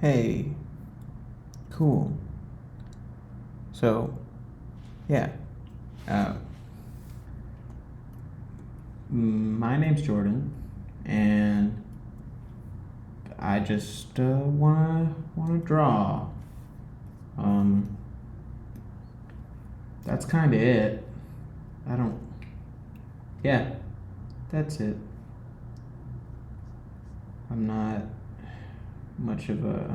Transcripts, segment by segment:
Hey, cool. So, yeah, uh, my name's Jordan, and I just wanna draw. Um, that's kind of it. I don't. Yeah, that's it. I'm not much of a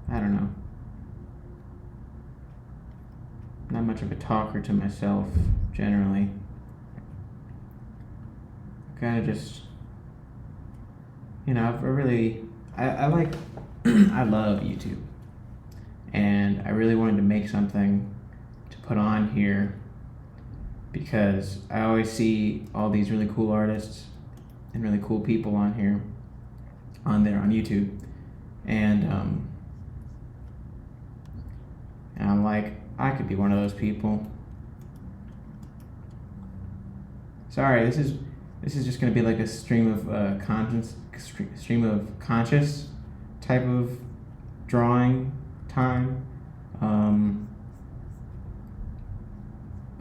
I don't know. Not much of a talker to myself generally. I kind of just, I really, I like, I love YouTube, and I really wanted to make something to put on here because I always see all these really cool artists and really cool people on here, on there on YouTube, and and I'm like, I could be one of those people. Sorry, this is just gonna be like a stream of stream of conscious type of drawing time. Um,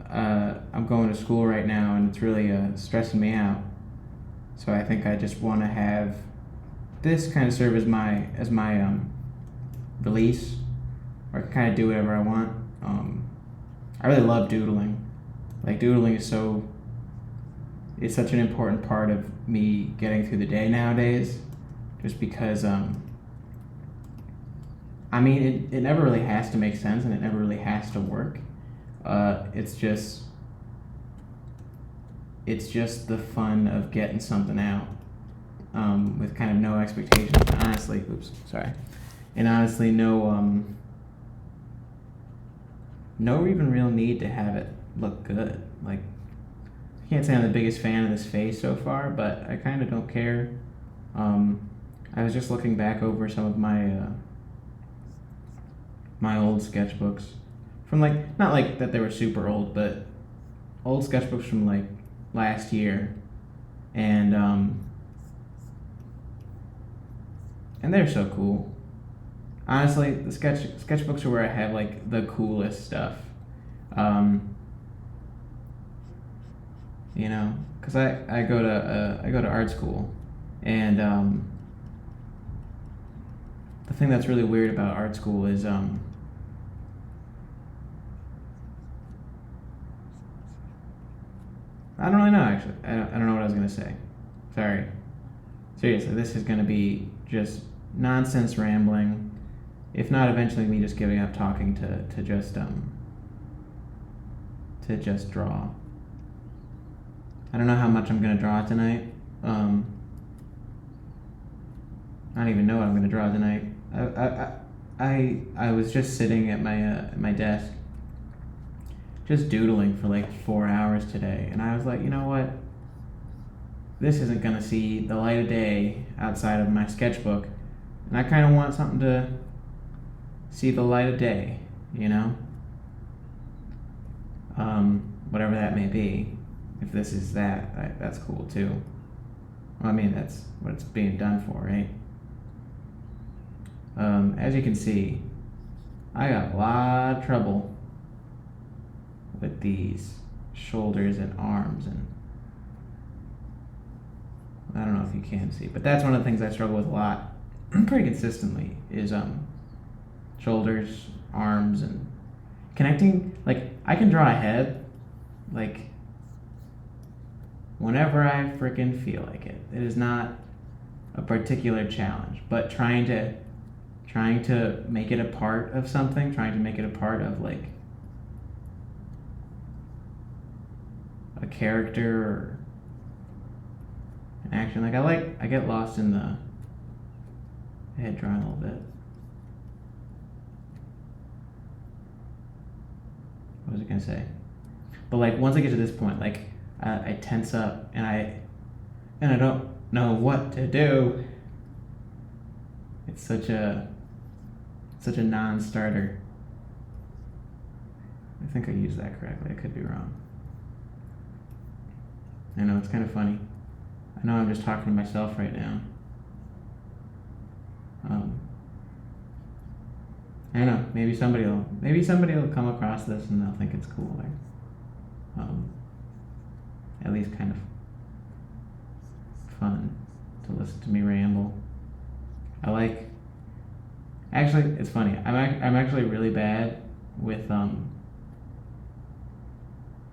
I'm going to school right now, and it's really stressing me out. So I think I just want to have this kind of serve as my release, or I can kind of do whatever I want. I really love doodling. Like doodling is it's such an important part of me getting through the day nowadays, just because I mean it never really has to make sense and it never really has to work. It's just the fun of getting something out with kind of no expectations. And honestly, oops, sorry, and honestly, no even real need to have it look good. Like, I can't say I'm the biggest fan of this face so far, but I kind of don't care. I was just looking back over some of my old sketchbooks from, like, not like that they were super old, but old sketchbooks from like last year, and and they're so cool. Honestly, the sketchbooks are where I have like the coolest stuff. Um, because I go to art school, and the thing that's really weird about art school is I don't really know actually. I don't know what I was gonna say. Sorry. Seriously, this is gonna be just nonsense rambling. If not, eventually me just giving up talking to just draw. I don't know how much I'm gonna draw tonight. Um, I don't even know what I'm gonna draw tonight. I was just sitting at my desk, just doodling for like 4 hours today, and I was like, you know what? This isn't gonna see the light of day outside of my sketchbook, and I kind of want something to see the light of day, you know? Whatever that may be. If this is that, that's cool too. Well, I mean, that's what it's being done for, right? As you can see, I got a lot of trouble with these shoulders and arms, and I don't know if you can see, but that's one of the things I struggle with a lot, pretty consistently, is shoulders, arms, and connecting. Like, I can draw a head, like, whenever I freaking feel like it. It is not a particular challenge, but trying to make it a part of something, trying to make it a part of like a character or an action. Like, I get lost in the head drawing a little bit. What was I gonna say? But like, once I get to this point, like, I tense up, and I don't know what to do. It's such a non-starter. I think I used that correctly. I could be wrong. I know, it's kind of funny. I know I'm just talking to myself right now. I don't know. Maybe somebody will come across this and they'll think it's cool, or at least kind of fun to listen to me ramble. I like. Actually, it's funny. I'm actually really bad with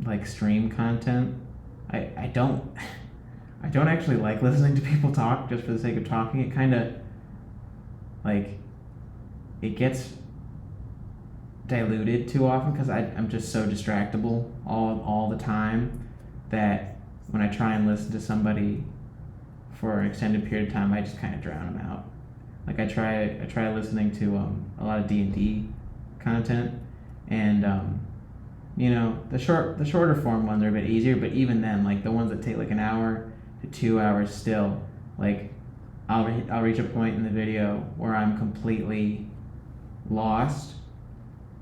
like stream content. I don't I don't actually like listening to people talk just for the sake of talking. It kind of like it gets diluted too often because I'm just so distractible all the time that when I try and listen to somebody for an extended period of time, I just kind of drown them out. Like I try listening to a lot of D&D content, and the shorter form ones are a bit easier, but even then, like the ones that take like an hour to 2 hours, still like I'll reach a point in the video where I'm completely lost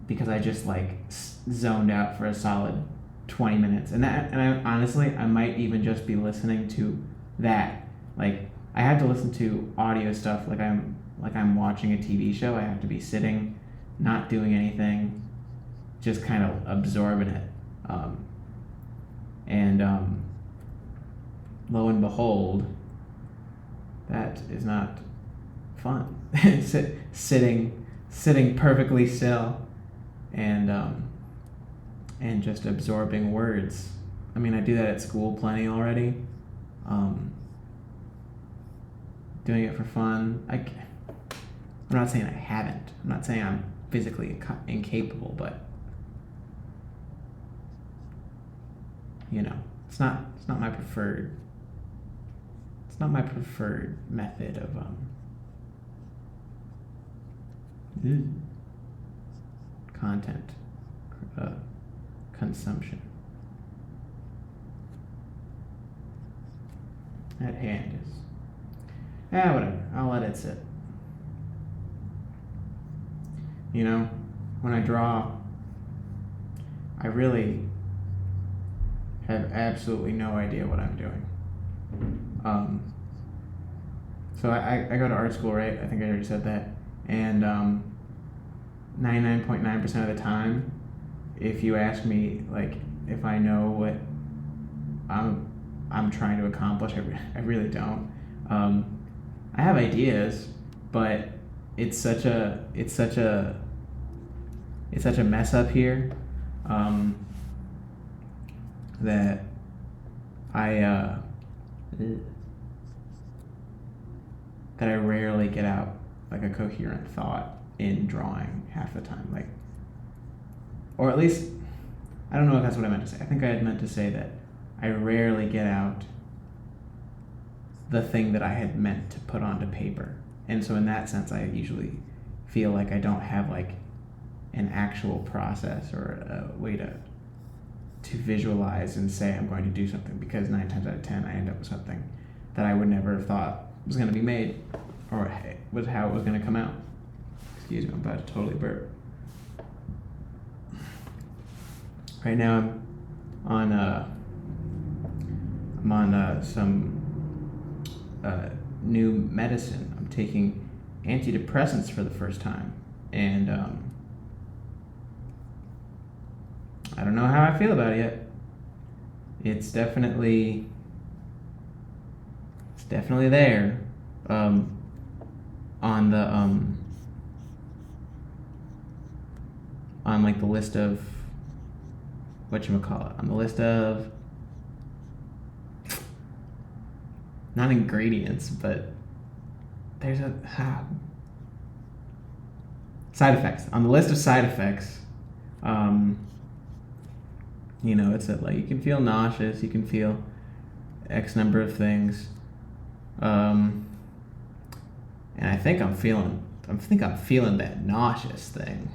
because I just like zoned out for a solid 20 minutes, and I honestly I might even just be listening to that. Like I have to listen to audio stuff like I'm watching a TV show. I have to be sitting, not doing anything, just kind of absorbing it. And lo and behold, that is not fun. Sitting perfectly still and just absorbing words. I mean, I do that at school plenty already. Doing it for fun. I'm not saying I haven't. I'm not saying I'm physically incapable, but it's not my preferred. It's not my preferred method of content consumption. At hand is. Whatever. I'll let it sit. When I draw, I really have absolutely no idea what I'm doing. So I go to art school, right? I think I already said that. And 99.9% of the time, if you ask me, like, if I know what I'm trying to accomplish, I really don't. I have ideas, but it's such a mess up here that I rarely get out like a coherent thought in drawing half the time. Like, or at least I don't know if that's what I meant to say. I think I had meant to say that I rarely get out the thing that I had meant to put onto paper. And so in that sense, I usually feel like I don't have like an actual process or a way to visualize and say I'm going to do something, because 9 times out of 10 I end up with something that I would never have thought was going to be made or was how it was going to come out. Excuse me, I'm about to totally burp. Right now I'm on some new medicine. I'm taking antidepressants for the first time, and I don't know how I feel about it yet. It's definitely there on the on like the list of whatchamacallit, on the list of not ingredients, but there's a side effects. On the list of side effects, it's like you can feel nauseous, you can feel X number of things, and I think I'm feeling that nauseous thing.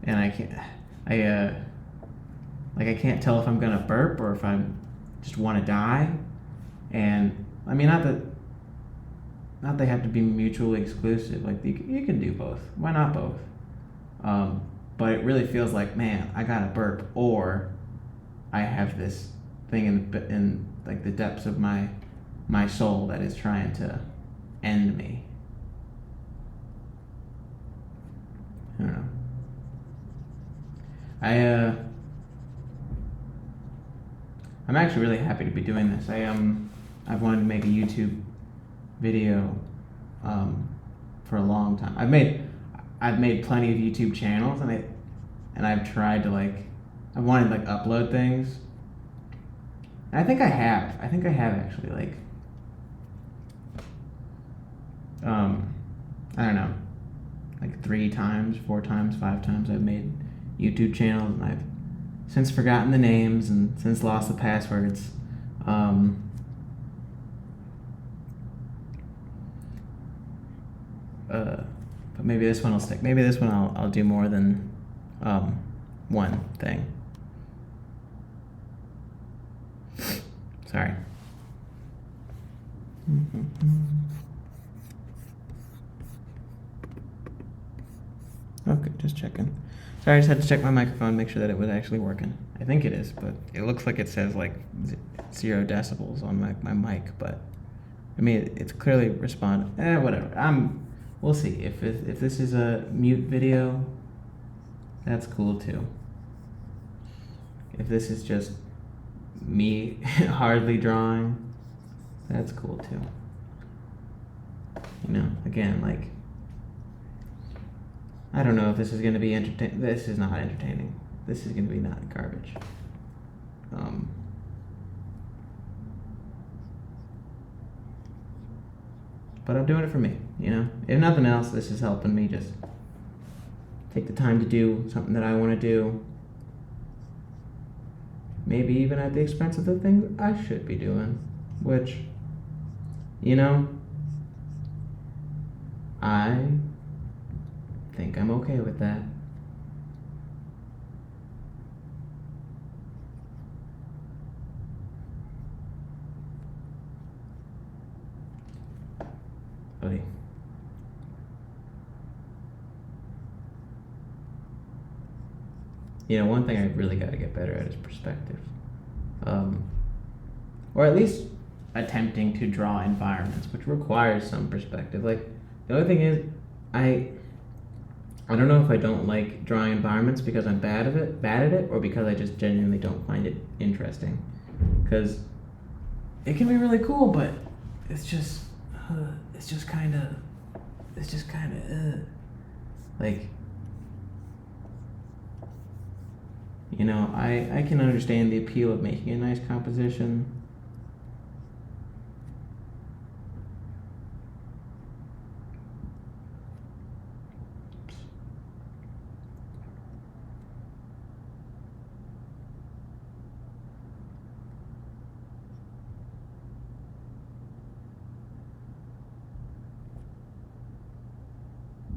And I can't tell if I'm gonna burp or if I'm just want to die. And I mean, not they have to be mutually exclusive. Like you can do both. Why not both? But it really feels like, man, I gotta burp, or I have this thing in like the depths of my soul that is trying to end me. I don't know. I I'm actually really happy to be doing this. I've wanted to make a YouTube video for a long time. I've made plenty of YouTube channels, and I've tried to I wanted to upload things. And I think I have. I think I have actually I don't know, 3 times, 4 times, 5 times I've made YouTube channels, and I've since forgotten the names and since lost the passwords. But maybe this one will stick. Maybe this one I'll do more than one thing. Sorry. Okay, just checking. Sorry, I just had to check my microphone, make sure that it was actually working. I think it is, but it looks like it says 0 decibels on my mic, but I mean it's clearly responding. Whatever. We'll see. If this is a mute video, that's cool too. If this is just me hardly drawing, that's cool too. Again, I don't know if this is going to be entertaining. This is not entertaining. This is going to be not garbage. But I'm doing it for me, If nothing else, this is helping me just take the time to do something that I want to do. Maybe even at the expense of the things I should be doing, which, I think I'm okay with that. Buddy. One thing I really got to get better at is perspective. Or at least attempting to draw environments, which requires some perspective. The only thing is, I don't know if I don't like drawing environments because I'm bad at it, or because I just genuinely don't find it interesting. Because it can be really cool, but it's just kind of I can understand the appeal of making a nice composition.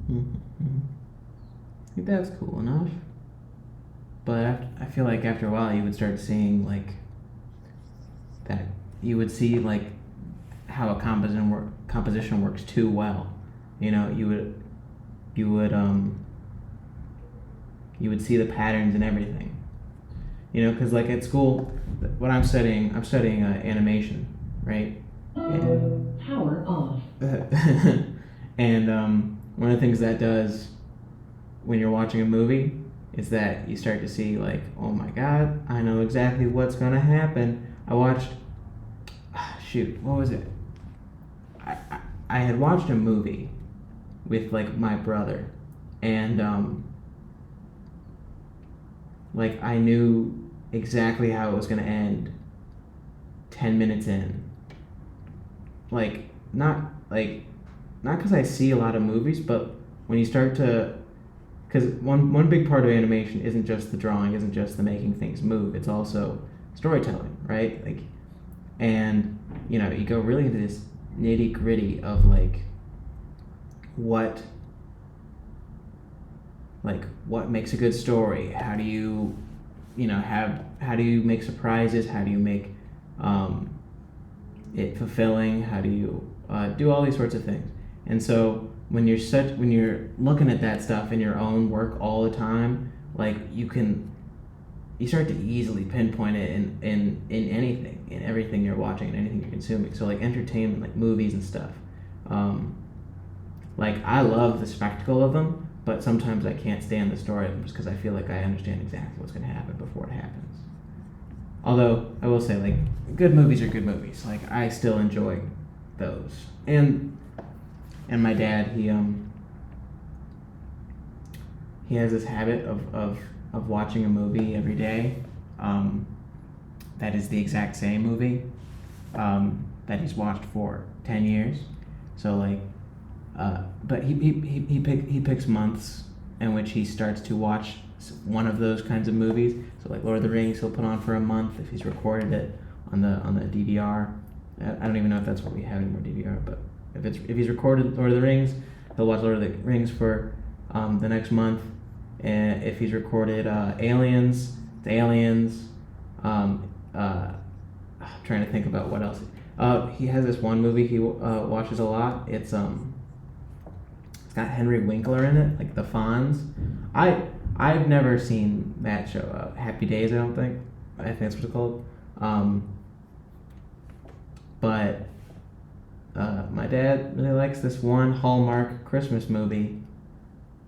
I think that's cool enough. But I feel like after a while you would start seeing that you would see how a composition works too well. You would see the patterns and everything. Because at school, what I'm studying animation, right? Power off. And one of the things that does when you're watching a movie is that you start to see oh my god, I know exactly what's gonna happen. I watched, what was it? I had watched a movie with my brother, and I knew exactly how it was gonna end 10 minutes in. Not because I see a lot of movies, but when you start to, because one big part of animation isn't just the drawing, isn't just the making things move, it's also storytelling, right? And you go really into this nitty gritty of what makes a good story. How do you how do you make surprises? How do you make it fulfilling? How do you do all these sorts of things? And so when you're looking at that stuff in your own work all the time, you start to easily pinpoint it in anything, in everything you're watching and anything you're consuming. So entertainment, movies and stuff. I love the spectacle of them, but sometimes I can't stand the story just because I feel like I understand exactly what's going to happen before it happens. Although I will say, like, good movies are good movies. Like, I still enjoy those. And my dad, he has this habit of watching a movie every day. That is the exact same movie that he's watched for 10 years. So like, but he picks months in which he starts to watch one of those kinds of movies. So like Lord of the Rings, he'll put on for a month if he's recorded it on the DVR. I don't even know if that's what we have anymore, DVR. But if he's recorded Lord of the Rings, he'll watch Lord of the Rings for the next month. And if he's recorded Aliens, it's Aliens. I'm trying to think about what else. He has this one movie he watches a lot. It's got Henry Winkler in it, like the Fonz. I've never seen that show. Happy Days, I don't think. I think that's what it's called. But my dad really likes this one Hallmark Christmas movie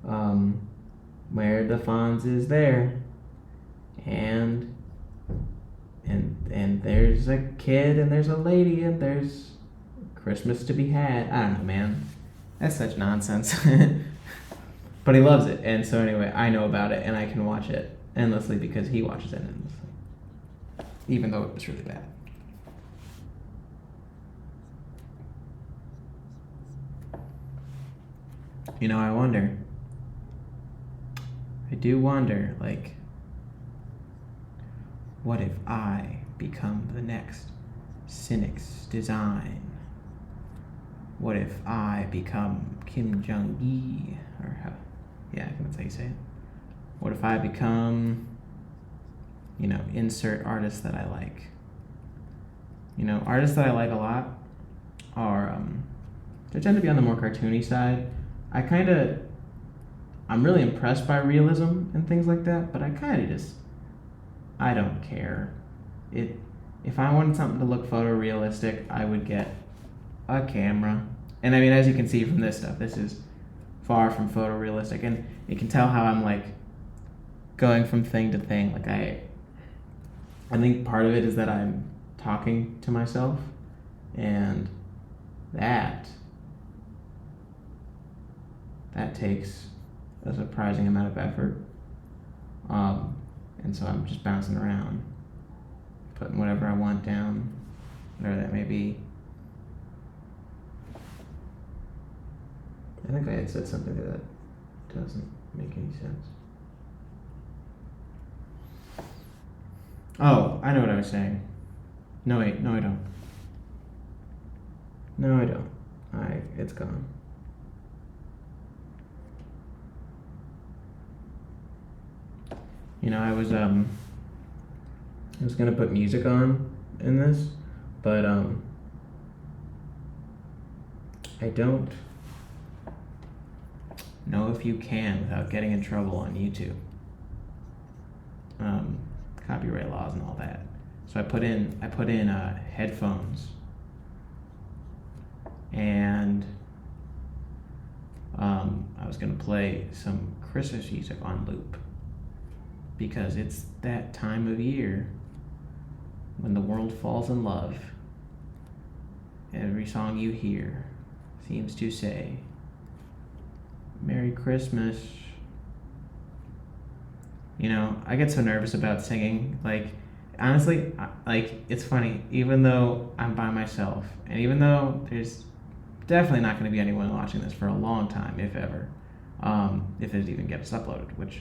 where the Fonz is there, and there's a kid and there's a lady and there's Christmas to be had. I don't know, man. That's such nonsense. But he loves it, and so anyway, I know about it and I can watch it endlessly because he watches it endlessly, even though it was really bad. You know, I do wonder, like, what if I become the next Cynic's Design? What if I become Kim Jong-gi? Or how, yeah, I think that's how you say it. What if I become, insert artist that I like? Artists that I like a lot are, they tend to be on the more cartoony side. I'm really impressed by realism and things like that, but I don't care. If I wanted something to look photorealistic, I would get a camera. And I mean, as you can see from this stuff, this is far from photorealistic, and you can tell how I'm like going from thing to thing. Like I think part of it is that I'm talking to myself, and that takes a surprising amount of effort. And so I'm just bouncing around, putting whatever I want down, whatever that may be. I think I had said something that doesn't make any sense. Oh, I know what I was saying. No, wait, no I don't. No, I don't. It's gone. I was gonna put music on in this, but I don't know if you can without getting in trouble on YouTube. Copyright laws and all that. So I put in headphones, and I was gonna play some Christmas music on loop, because it's that time of year when the world falls in love. Every song you hear seems to say, Merry Christmas. I get so nervous about singing. Like, honestly, it's funny, even though I'm by myself, and even though there's definitely not going to be anyone watching this for a long time, if ever, if it even gets uploaded, which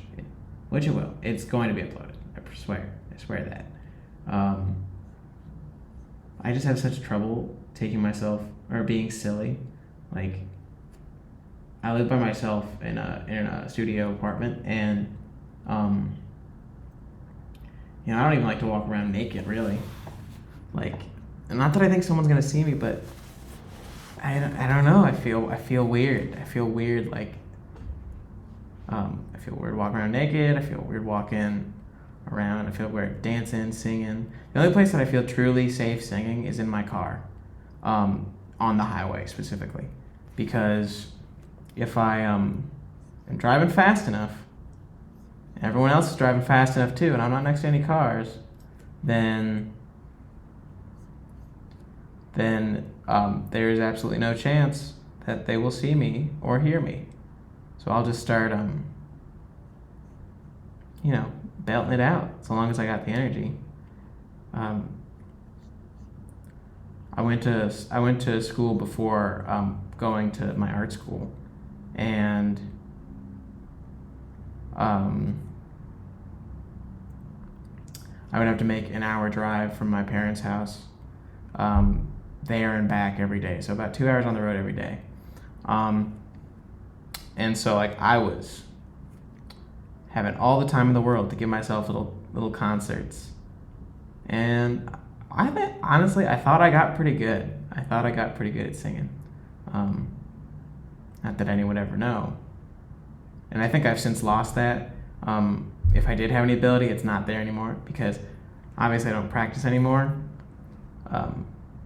it will. It's going to be uploaded. I swear that. I just have such trouble taking myself, or being silly. Like, I live by myself in a studio apartment, and I don't even like to walk around naked, really. Like, not that I think someone's gonna see me, but I don't know. I feel weird. I feel weird. Like, I feel weird walking around naked. I feel weird walking around. I feel weird dancing, singing. The only place that I feel truly safe singing is in my car, on the highway specifically, because if I am driving fast enough, and everyone else is driving fast enough too, and I'm not next to any cars, then there is absolutely no chance that they will see me or hear me. So I'll just start, belting it out so long as I got the energy. I went to school before going to my art school, and I would have to make an hour drive from my parents' house there and back every day. So about 2 hours on the road every day. And so I was having all the time in the world to give myself little concerts. And honestly, I thought I got pretty good. I thought I got pretty good at singing. Not that anyone would ever know. And I think I've since lost that. If I did have any ability, it's not there anymore because obviously I don't practice anymore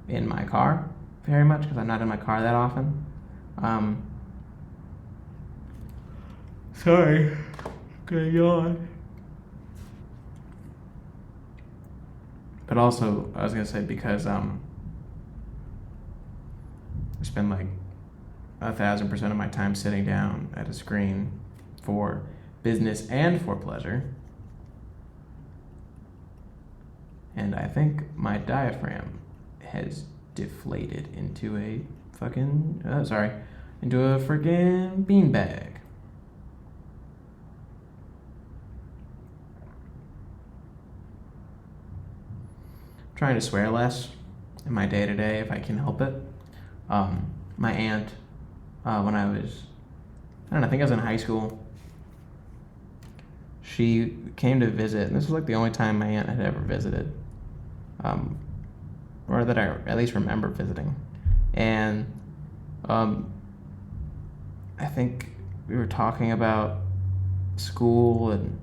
in my car very much because I'm not in my car that often. Sorry, gonna yawn. But also, I was gonna say because I spend 1,000% of my time sitting down at a screen for business and for pleasure. And I think my diaphragm has deflated into a freaking beanbag. Trying to swear less in my day-to-day if I can help it. My aunt, when I think I was in high school, she came to visit, and this was the only time my aunt had ever visited, or that I at least remember visiting. And I think we were talking about school, and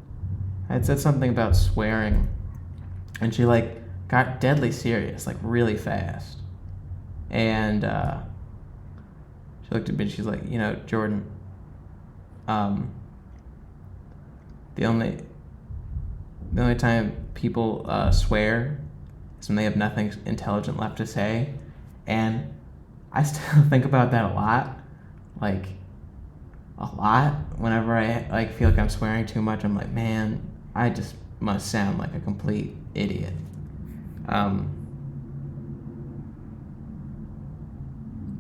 I had said something about swearing, and she got deadly serious, really fast. And she looked at me and she's like, Jordan, the only time people swear is when they have nothing intelligent left to say. And I still think about that a lot. Whenever I feel like I'm swearing too much, I'm like, man, I just must sound like a complete idiot.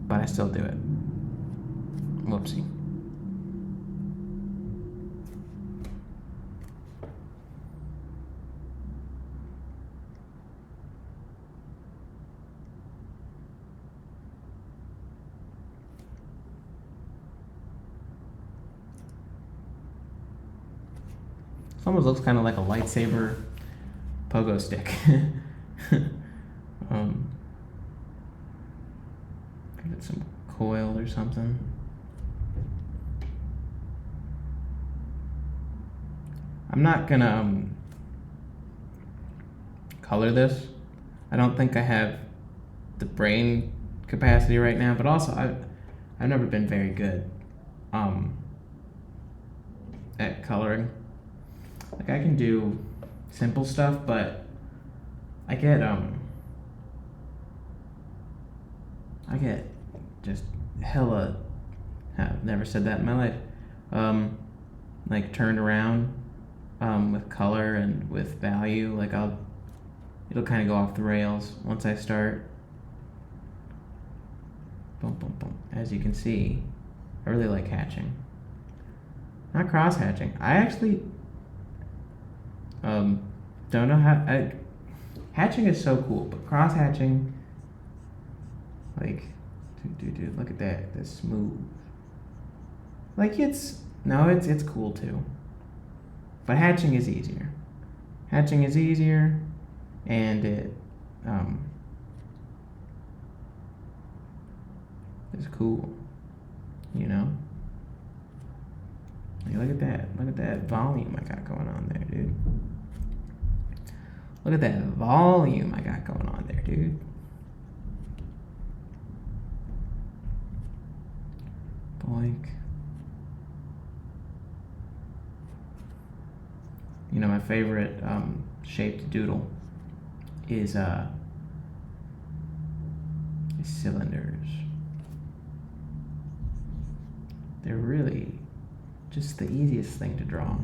But I still do it. Whoopsie. This almost looks kind of like a lightsaber pogo stick. Give it some coil or something. I'm not gonna color this. I don't think I have the brain capacity right now, but also I've never been very good at coloring. I can do simple stuff, but I get just hella, I've never said that in my life, turned around with color and with value. It'll kind of go off the rails once I start. Boom, boom, boom. As you can see, I really like hatching. Not cross hatching. I actually don't know how. Hatching is so cool, but cross hatching, dude, look at that. That's smooth. It's cool too. But hatching is easier. Hatching is easier, and it is cool. Look at that. Look at that volume I got going on there, dude. Look at that volume I got going on there, dude. Boink. my favorite shaped doodle is cylinders. They're really just the easiest thing to draw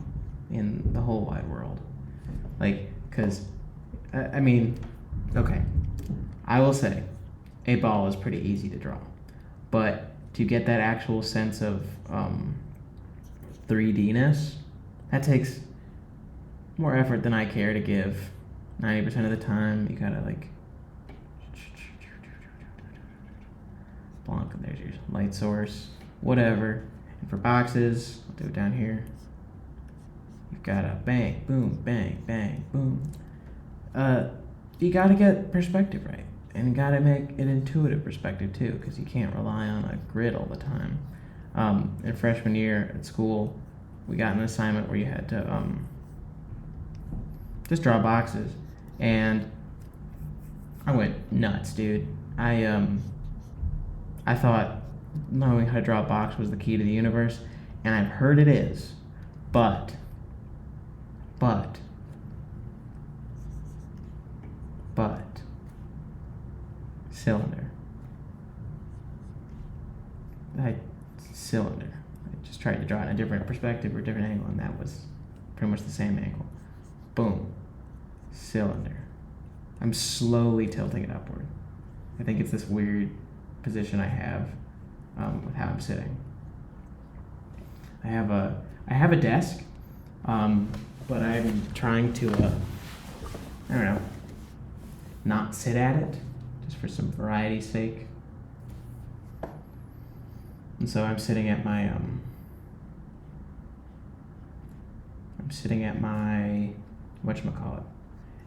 in the whole wide world. Like, because, I mean, okay, I will say a ball is pretty easy to draw, but to get that actual sense of 3D-ness, that takes more effort than I care to give. 90% of the time, you gotta like Blanc, there's your light source, whatever. And for boxes, I'll do it down here. You've gotta bang, boom, bang, bang, boom. You gotta get perspective right, and you gotta make an intuitive perspective too, because you can't rely on a grid all the time. In freshman year at school, we got an assignment where you had to just draw boxes, and I went nuts, dude. I thought knowing how to draw a box was the key to the universe, and I've heard it is, but cylinder. Cylinder. I just tried to draw it in a different perspective or a different angle, and that was pretty much the same angle. Boom. Cylinder. I'm slowly tilting it upward. I think it's this weird position I have with how I'm sitting. I have a desk, but I'm trying to I don't know, not sit at it, just for some variety's sake. And so I'm sitting at my whatchamacallit,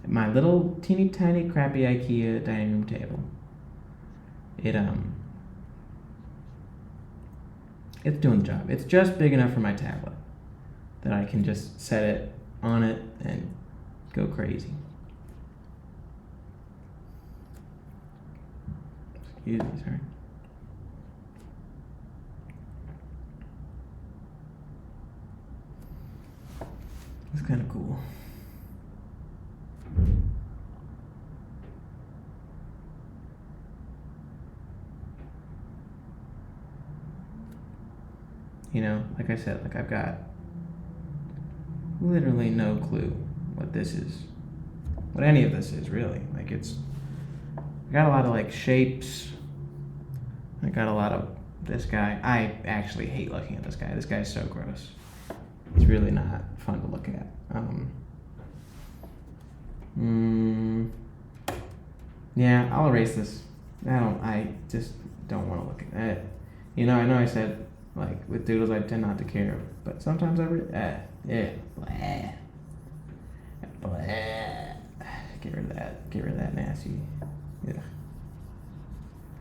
at my little teeny tiny crappy IKEA dining room table. It's doing the job. It's just big enough for my tablet that I can just set it on it and go crazy. Excuse me, sorry. It's kind of cool. Like I said, like I've got literally no clue what this is, what any of this is really. Like I got a lot of like shapes. I got a lot of this guy. I actually hate looking at this guy. This guy's so gross. It's really not fun to look at. Yeah, I'll erase this. I just don't want to look at it. I know I said, like, with doodles I tend not to care, but sometimes blah. Get rid of that nasty. Yeah.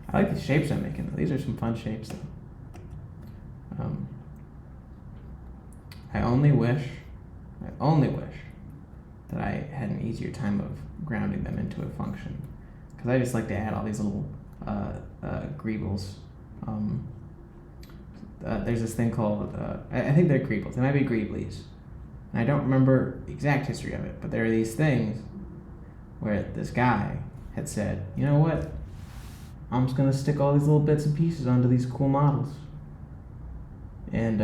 I like the shapes I'm making. These are some fun shapes though. I only wish that I had an easier time of grounding them into a function, because I just like to add all these little greebles. There's this thing called, I think they're greebles. They might be greeblies. And I don't remember the exact history of it, but there are these things where this guy had said, you know what? I'm just going to stick all these little bits and pieces onto these cool models. And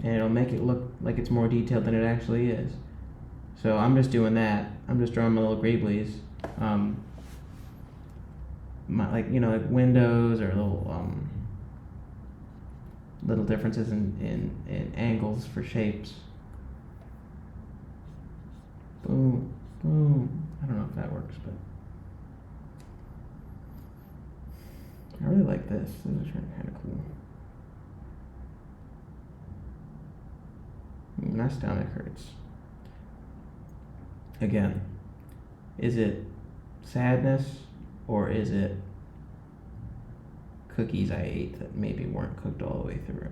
it'll make it look like it's more detailed than it actually is. So I'm just doing that. I'm just drawing my little greeblies. Like windows or little differences in angles for shapes. Boom, boom. I don't know if that works, but I really like this. This is kind of cool. My stomach hurts. Again, is it sadness or is it cookies I ate that maybe weren't cooked all the way through?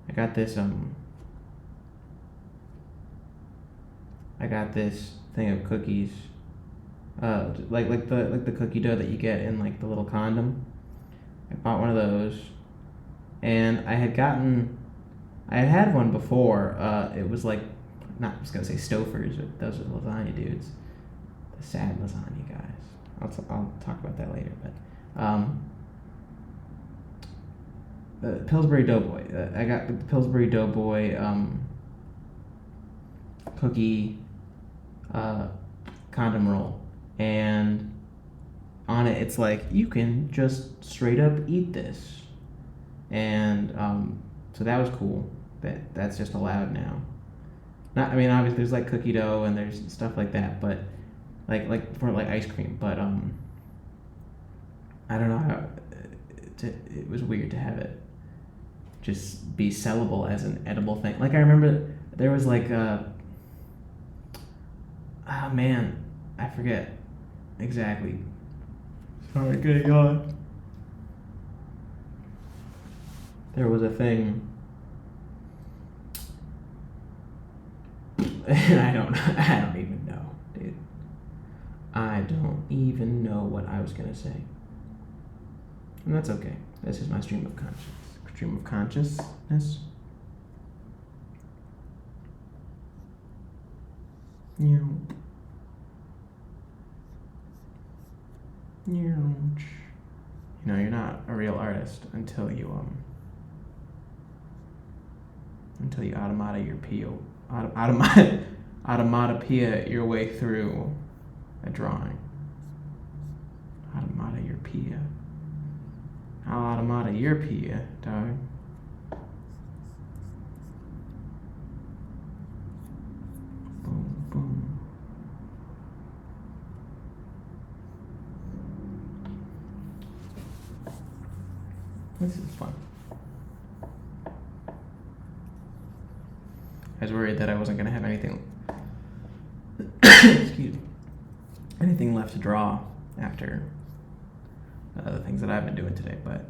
I got this thing of cookies, like the cookie dough that you get in like the little condom. I bought one of those, and I had gotten I had one before. It was like, not just gonna say Stouffer's, but those are the lasagna dudes. The sad lasagna guys. I'll talk about that later. But the Pillsbury Doughboy. I got the Pillsbury Doughboy cookie condom roll, and on it it's like you can just straight up eat this, and so that was cool. That's just allowed now. Not, I mean, obviously there's like cookie dough and there's stuff like that, but like for like ice cream. But I don't know how. It was weird to have it just be sellable as an edible thing. Like I remember there was like oh man, I forget exactly. Sorry, getting on. There was a thing. And I don't even know, dude. I don't even know what I was gonna say. And that's okay. This is my stream of consciousness. You know, you're not a real artist until you automatopoeia your way through a drawing. Automatopoeia. Automatopoeia, dog. Boom, boom. This is fun. I was worried that I wasn't going to have anything excuse me, anything left to draw after the things that I've been doing today, but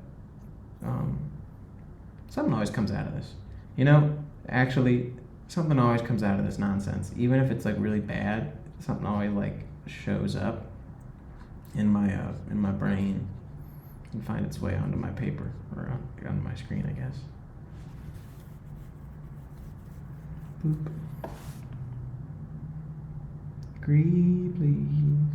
something always comes out of this. You know, actually, something always comes out of this nonsense. Even if it's like really bad, something always like shows up in my brain and find its way onto my paper or onto my screen, I guess. Boop. Agree, please.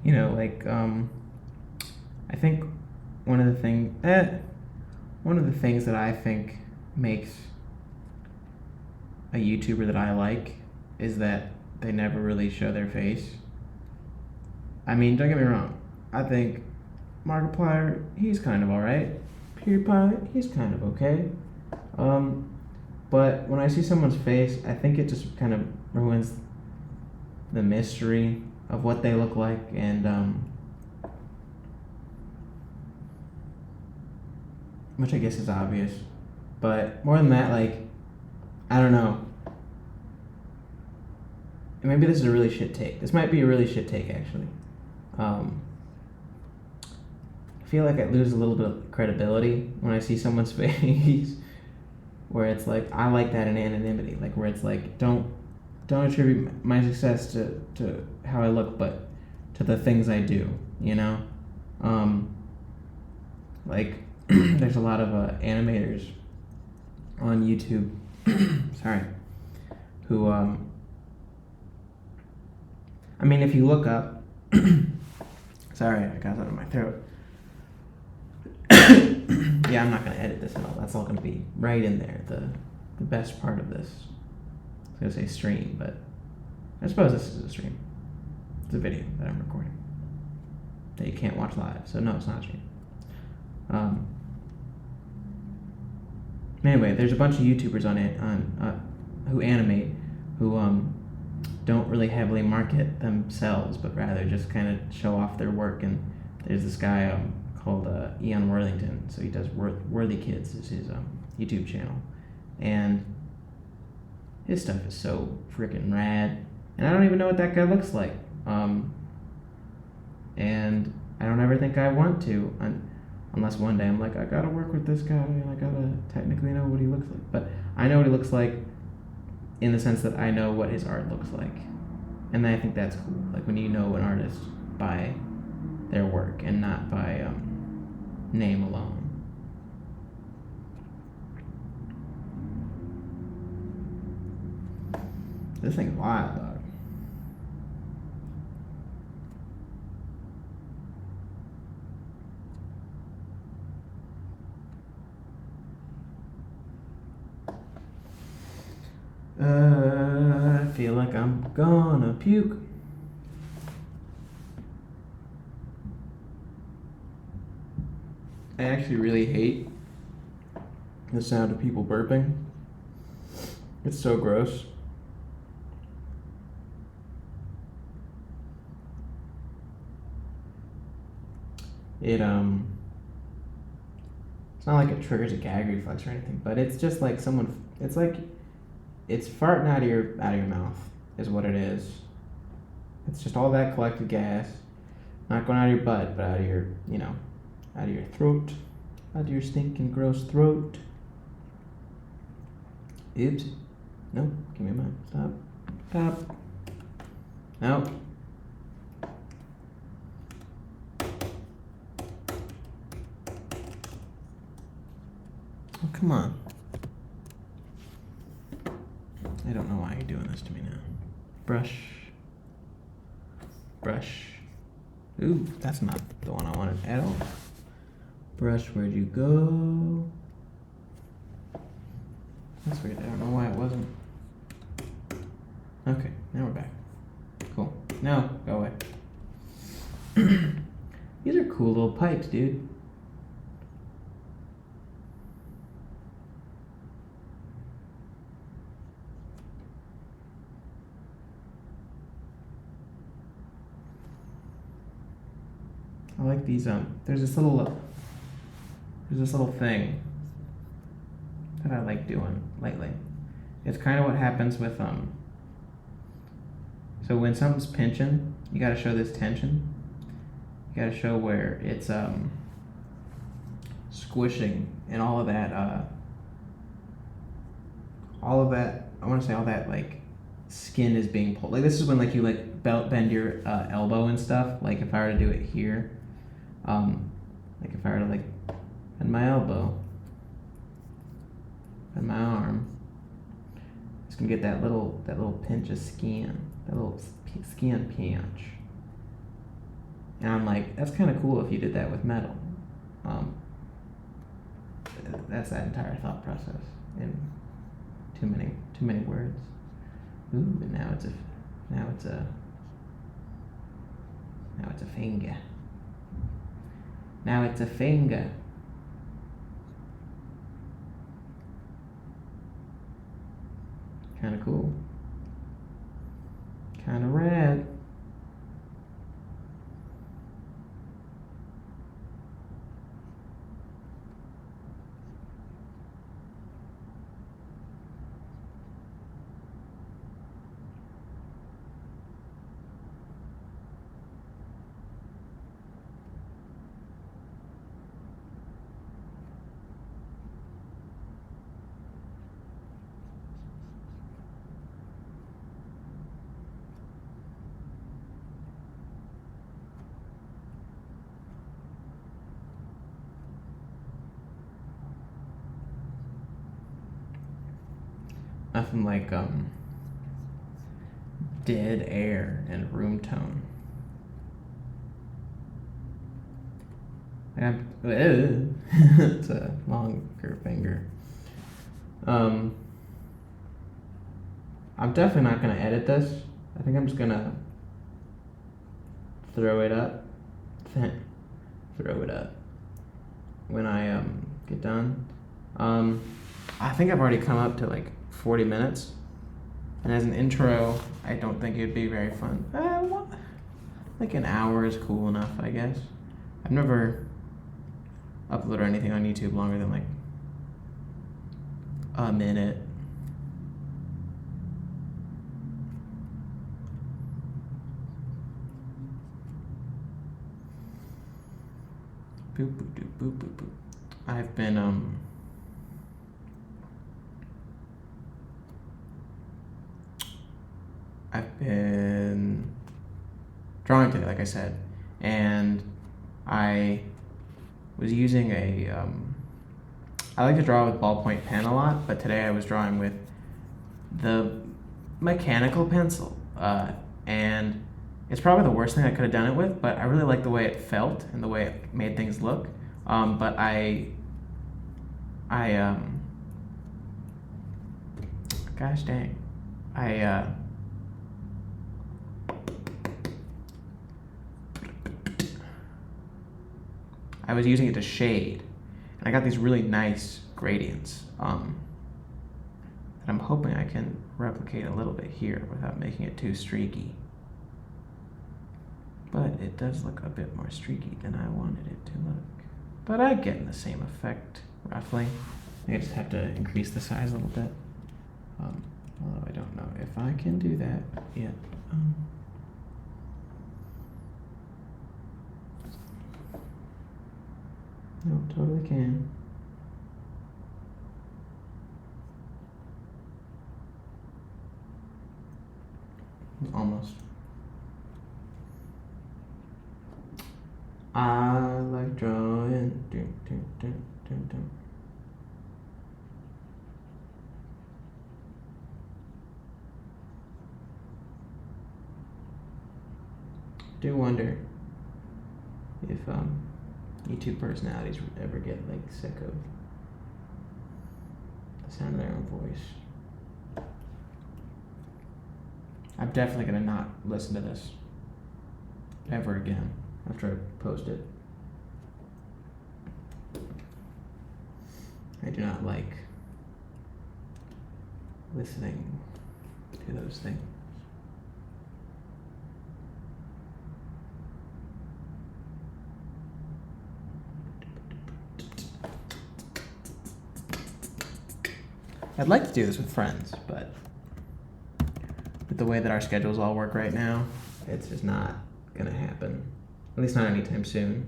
You know, like I think one of the things that I think makes a YouTuber that I like is that they never really show their face. I mean, don't get me wrong. I think Markiplier, he's kind of alright. PewDiePie, he's kind of okay. But when I see someone's face, I think it just kind of ruins the mystery of what they look like, and which I guess is obvious. But more than that, like, I don't know. Maybe this is a really shit take. This might be a really shit take, actually. I feel like I lose a little bit of credibility when I see someone's face, where it's like, I like that in anonymity, like where it's like, don't attribute my success to how I look, but to the things I do, you know? Like, there's a lot of animators on YouTube, sorry, who, I mean, if you look up, sorry, I got that in my throat. Yeah, I'm not going to edit this at all. That's all going to be right in there, the best part of this. I was going to say stream, but I suppose this is a stream. It's a video that I'm recording that you can't watch live, so no, it's not a stream. Anyway, there's a bunch of YouTubers who animate, who don't really heavily market themselves, but rather just kind of show off their work. And there's this guy called Ian Worthington. So he does Worthy Kids is his YouTube channel, and his stuff is so freaking rad. And I don't even know what that guy looks like. And I don't ever think I want to, unless one day I'm like, I gotta work with this guy and I gotta technically know what he looks like. But I know what he looks like in the sense that I know what his art looks like. And I think that's cool. Like when you know an artist by their work and not by name alone. This thing's wild, dog. I feel like I'm gonna puke. I actually really hate the sound of people burping. It's so gross. It's not like it triggers a gag reflex or anything, but it's just like it's like it's farting out of your mouth is what it is. It's just all that collected gas, not going out of your butt, but out of your, out of your throat, out of your stinking gross throat. Oops. Nope. Give me a mind. Stop. Stop. Nope. Oh, come on. I don't know why you're doing this to me now. Brush. Brush. Ooh, that's not the one I wanted at all. Brush, where'd you go? That's weird. I don't know why it wasn't. Okay, now we're back. Cool. No, go away. These are cool little pipes, dude. I like these. There's this little thing that I like doing lately. It's kind of what happens with So when something's pinching, you got to show this tension. You got to show where it's squishing and all of that. All of that. I want to say all that like skin is being pulled. Like this is when like you like bend your elbow and stuff. Like if I were to do it here. Like if I were to like bend my elbow, bend my arm, it's gonna get that little pinch of skin, that little skin pinch. And I'm like, that's kind of cool if you did that with metal. That's that entire thought process in too many words. Ooh, and now it's a finger. Now it's a finger. Kind of cool. Kind of rad. Nothing like dead air and room tone. It's a longer finger. I'm definitely not gonna edit this. I think I'm just gonna throw it up. Throw it up when I get done. I think I've already come up to like 40 minutes, and as an intro, I don't think it'd be very fun. Like an hour is cool enough, I guess. I've never uploaded anything on YouTube longer than like a minute. Boop boop doop boop boop boop. I've been drawing today, like I said, and I was using I like to draw with ballpoint pen a lot, but today I was drawing with the mechanical pencil. And it's probably the worst thing I could have done it with, but I really like the way it felt and the way it made things look. But gosh dang, I was using it to shade, and I got these really nice gradients that I'm hoping I can replicate a little bit here without making it too streaky. But it does look a bit more streaky than I wanted it to look. But I'm getting the same effect, roughly. I just have to increase the size a little bit. Although I don't know if I can do that yet. No, totally can. Almost. I like drawing. Dun, dun, dun, dun, dun. Do wonder if YouTube personalities would ever get like sick of the sound of their own voice. I'm definitely gonna not listen to this ever again after I post it. I do not like listening to those things. I'd like to do this with friends, but with the way that our schedules all work right now, it's just not gonna happen. At least not anytime soon.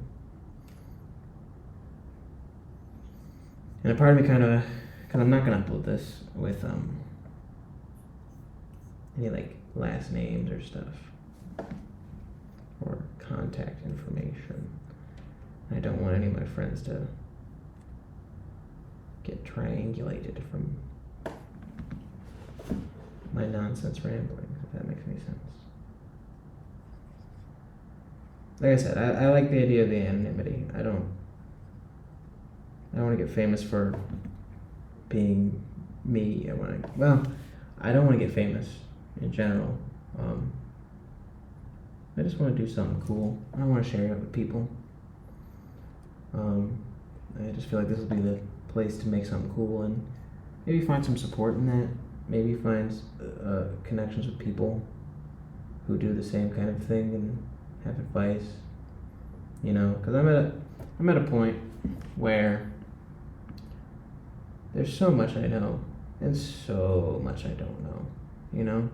And a part of me cause I'm not gonna upload this with any like last names or stuff or contact information. I don't want any of my friends to get triangulated from my nonsense ramblings, if that makes any sense. Like I said, I like the idea of the anonymity. I don't want to get famous for being me. I don't want to get famous in general. I just want to do something cool. I want to share it with people. I just feel like this will be the place to make something cool and maybe find some support in that. Maybe find connections with people who do the same kind of thing and have advice. You know, because I'm at a point where there's so much I know and so much I don't know. You know,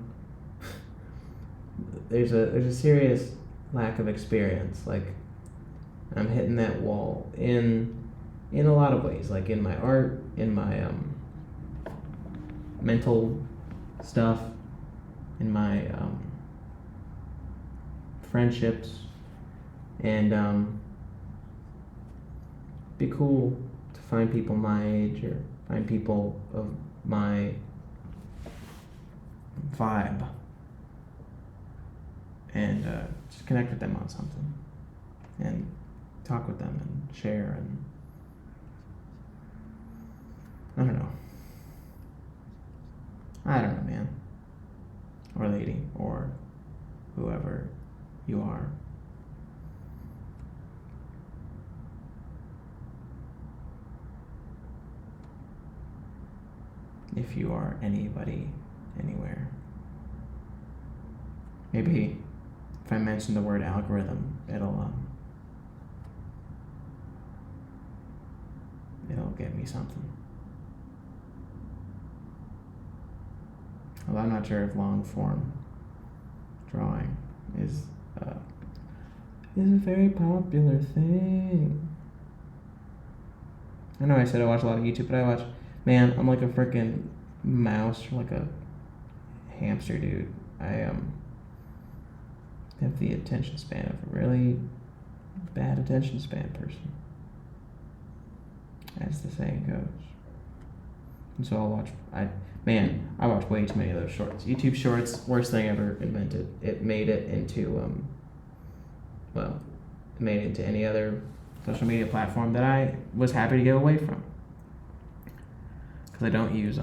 there's a serious lack of experience. Like, I'm hitting that wall in a lot of ways, like in my art, in my mental stuff, in my friendships, and be cool to find people my age or find people of my vibe and just connect with them on something and talk with them and share, and I don't know, man, or lady, or whoever you are. If you are anybody, anywhere. Maybe if I mention the word algorithm, it'll get me something. Well, I'm not sure if long form drawing is a very popular thing. I know I said I watch a lot of YouTube, but I'm like a freaking mouse or like a hamster, dude. I have the attention span of a really bad attention span person. as the saying goes. And so I'll watch. I watch way too many of those shorts. YouTube Shorts, worst thing ever invented. It made it into it made it into any other social media platform that I was happy to get away from. Because I don't use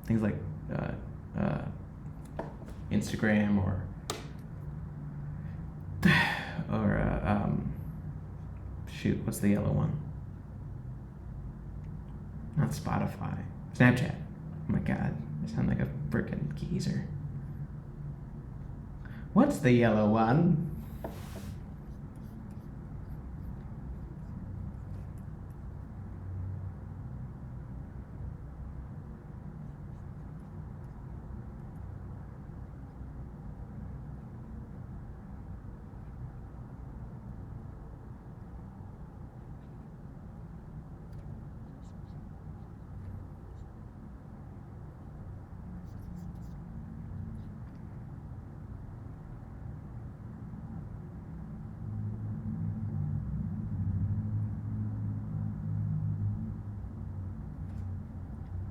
things like Instagram or shoot, what's the yellow one? Not Spotify. Snapchat. Oh my god, I sound like a frickin' geezer. What's the yellow one?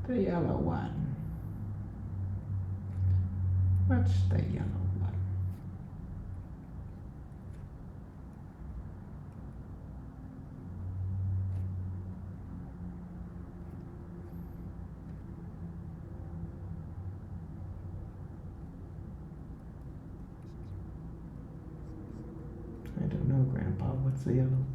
The yellow one. What's the yellow one? I don't know, Grandpa. What's the yellow one?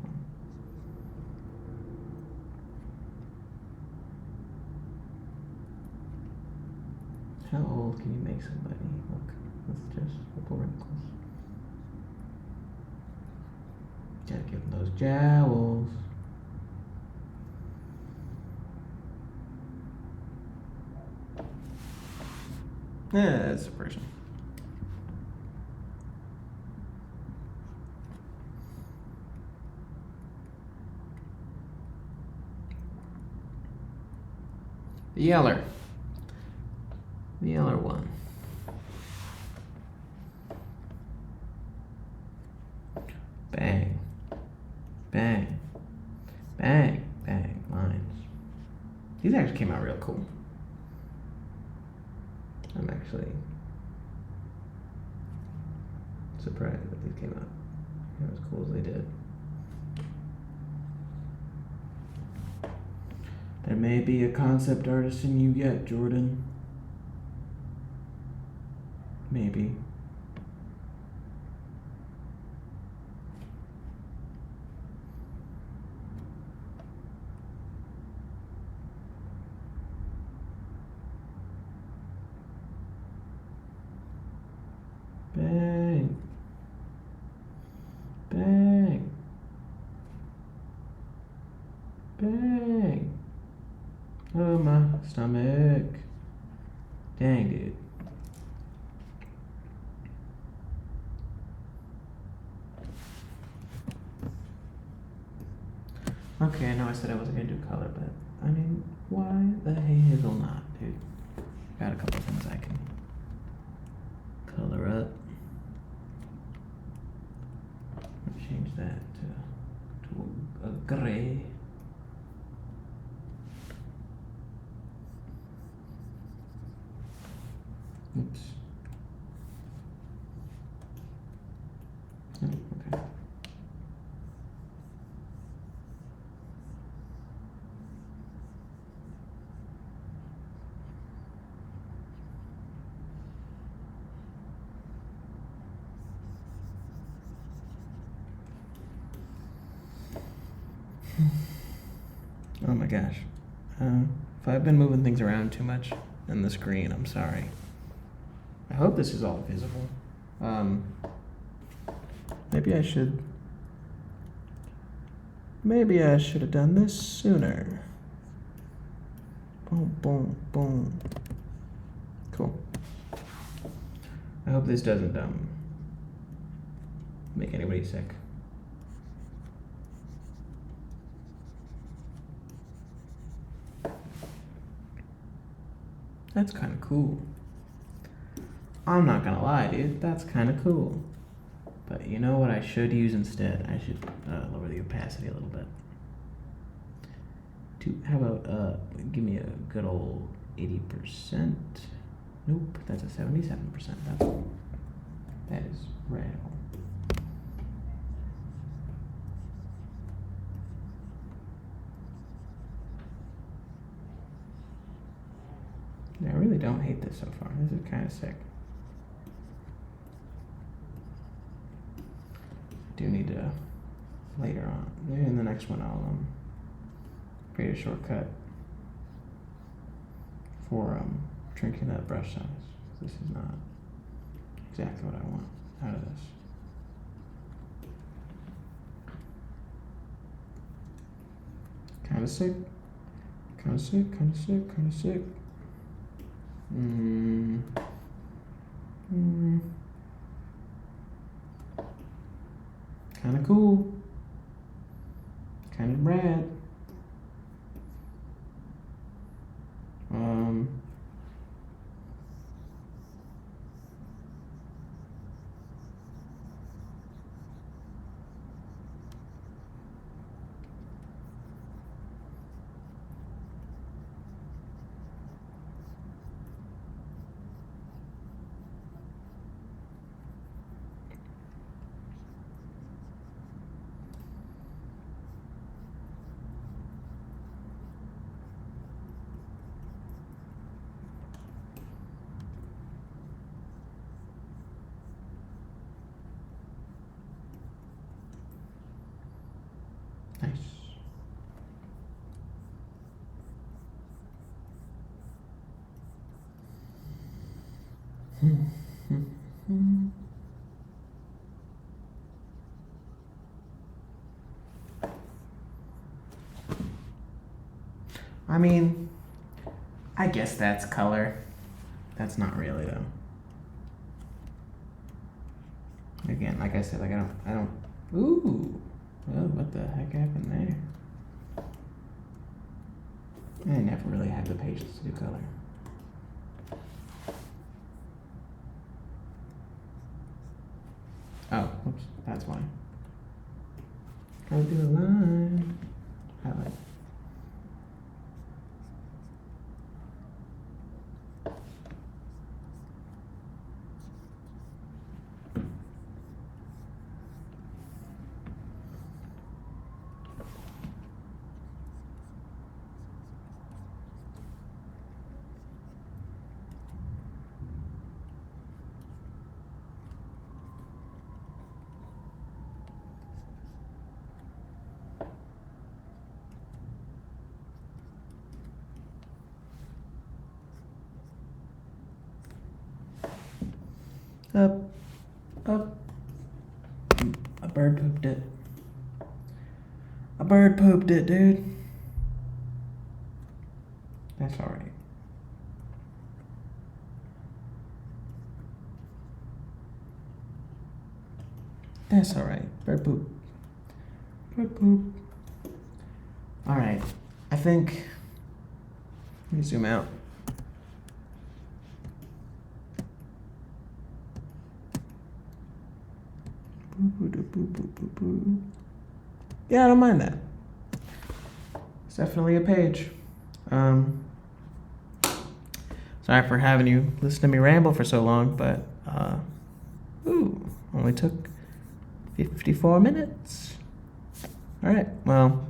How old can you make somebody look? That's just a couple wrinkles. Gotta give them those jowls. Yeah, that's a person. The yeller. The other one. Bang. Bang. Bang. Bang. Lines. These actually came out real cool. I'm actually surprised that these came out as cool as they did. There may be a concept artist in you yet, Jordan. Maybe. Bang. Bang. Bang. Oh, my stomach. Dang, dude. Okay, I know I said I wasn't gonna do color, but I mean, why the hell not, dude? Got a couple things I can color up. Change that to a gray. Oops. Oh, okay. Oh my gosh. If I've been moving things around too much in the screen, I'm sorry. I hope this is all visible. Maybe I should have done this sooner. Boom, boom, boom. Cool. I hope this doesn't make anybody sick. That's kind of cool. I'm not gonna lie, dude. That's kind of cool. But you know what I should use instead? I should lower the opacity a little bit. How about give me a good old 80%. Nope, that's a 77%. That is red. I really don't hate this so far. This is kind of sick. I do need to later on. Maybe in the next one I'll create a shortcut for shrinking that brush size. This is not exactly what I want out of this. Kind of sick. Kind of sick. Kind of sick. Kind of sick. Kind of cool. Kind of rad. Nice. I mean, I guess that's color. That's not really though. Again, like I said, like I don't. Ooh. Well, what the heck happened there? I never really had the patience to do color. Oh, whoops, that's why. Gotta do a line. Highlight. Up. A bird pooped it. A bird pooped it, dude. That's alright. That's alright. Bird poop. Bird poop. Alright. I think. Let me zoom out. Yeah, I don't mind that. It's definitely a page. Sorry for having you listen to me ramble for so long, but only took 54 minutes. All right, well,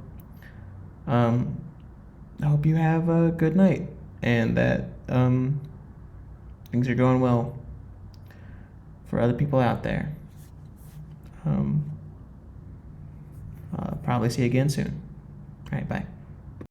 I hope you have a good night and that things are going well for other people out there. I'll probably see you again soon. All right, bye.